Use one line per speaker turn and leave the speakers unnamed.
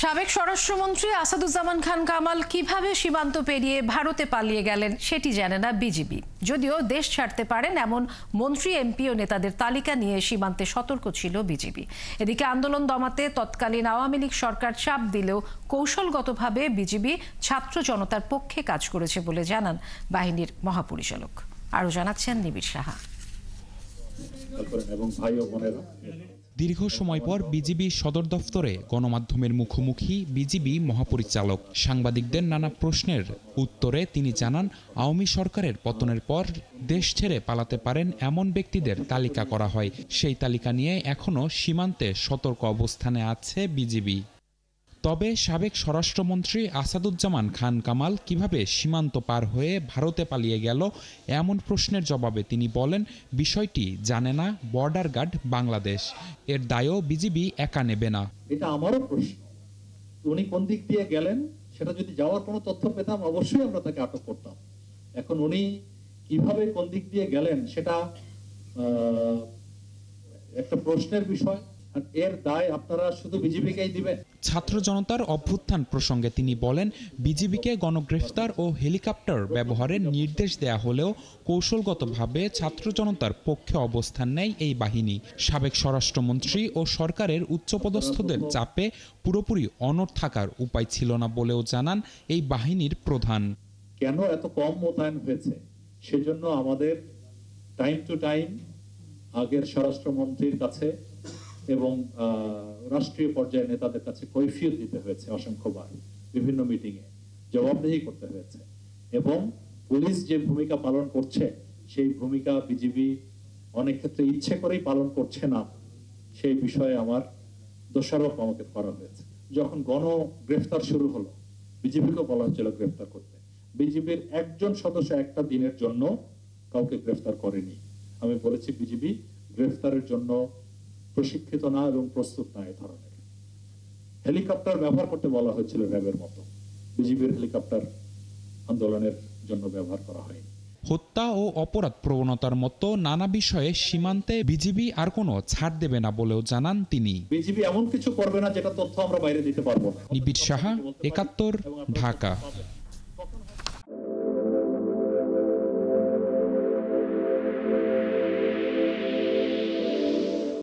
সাবেক স্বরাষ্ট্রমন্ত্রী আসাদুজ্জামান খান কামাল কিভাবে সীমান্ত পেরিয়ে ভারতে পালিয়ে গেলেন সেটি জানে না বিজিবি। যদিও দেশ ছাড়তে পারেন এমন মন্ত্রী, এমপি ও নেতাদের তালিকা নিয়ে সীমান্তে সতর্ক ছিল বিজিবি। এদিকে আন্দোলন দমাতে তৎকালীন আওয়ামী লীগ সরকার চাপ দিলেও কৌশলগতভাবে বিজিবি ছাত্র জনতার পক্ষে কাজ করেছে বলে জানান বাহিনীর মহাপরিচালক। আরও জানাচ্ছেন নিবিড় সাহা।
দীর্ঘ সময় পর বিজিবি সদর দফতরে গণমাধ্যমের মুখোমুখি বিজিবি মহাপরিচালক। সাংবাদিকদের নানা প্রশ্নের উত্তরে তিনি জানান, আওয়ামী সরকারের পতনের পর দেশ ছেড়ে পালাতে পারেন এমন ব্যক্তিদের তালিকা করা হয়। সেই তালিকা নিয়ে এখনও সীমান্তে সতর্ক অবস্থানে আছে বিজিবি। তবে সাবেক স্বরাষ্ট্রমন্ত্রী আসাদুজ্জামান খান কামাল কিভাবে সীমান্ত পার হয়ে ভারতে পালিয়ে গেল এমন প্রশ্নের জবাবে তিনি বলেন, বিষয়টি জানে না বর্ডার গার্ড বাংলাদেশ। এর দায়ও বিজিবি একা নেবে না।
এটা আমারও প্রশ্ন, উনি কোন দিক দিয়ে গেলেন সেটা যদি যাওয়ার কোনো তথ্য পেতাম অবশ্যই আমরা তাকে আটক করতাম। এখন উনি কিভাবে কোন দিক দিয়ে গেলেন সেটা একটা প্রশ্নের বিষয়। এর দায় আপনারা শুধু বিজিবিকেই দিবেন?
ছাত্র জনতার অভ্যুত্থান প্রসঙ্গে তিনি বলেন, বিজিবিকে গণগ্রেফতার ও হেলিকপ্টার ব্যবহারের নির্দেশ দেয়া হলেও কৌশলগতভাবে ছাত্র জনতার পক্ষে অবস্থান নেয় এই বাহিনী। সাবেক স্বরাষ্ট্রমন্ত্রী ও সরকারের উচ্চপদস্থদের চাপে পুরোপুরি অনড় থাকার উপায় ছিল না বলেও জানান এই বাহিনীর প্রধান।
কেন এত কম মোতায়েন হয়েছে সেজন্য আমাদের টাইম টু টাইম আগের স্বরাষ্ট্রমন্ত্রীর কাছে এবং রাষ্ট্রীয় পর্যায়ের নেতাদের কাছে কৈফিয়ত দিতে হয়েছে অসংখ্যবার, বিভিন্ন মিটিংয়ে জবাবদিহি করতে হয়েছে। এবং পুলিশ যে ভূমিকা পালন করছে সেই ভূমিকা বিজিবি অনেক ক্ষেত্রে ইচ্ছে করেই পালন করছে না, সেই বিষয়ে আমার দোষারোপ আমাকে করা হয়েছে। যখন গ্রেফতার শুরু হলো, বিজিবিকেও বলা হচ্ছিল গ্রেফতার করতে। বিজিবির একজন সদস্য একটা দিনের জন্য কাউকে গ্রেফতার করেনি। আমি বলেছি বিজিবি গ্রেফতারের জন্য প্রশিক্ষিত না এবং প্রস্তুত না। এই ধরনের হেলিকপ্টার ব্যবহার করতে বলা হয়েছিল র্যাবের মতো, বিজিবির হেলিকপ্টার আন্দোলনের জন্য ব্যবহার করা হয়নি।
হত্যা ও অপরাধ প্রবণতার মতো নানা বিষয়ে সীমান্তে বিজিবি আর কোনো ছাড় দেবে না বলেও জানান তিনি।
বিজিবি এমন কিছু করবে না যেটা তথ্য আমরা বাইরে দিতে পারবো না।
নিবিড় সাহা, ৭১, ঢাকা।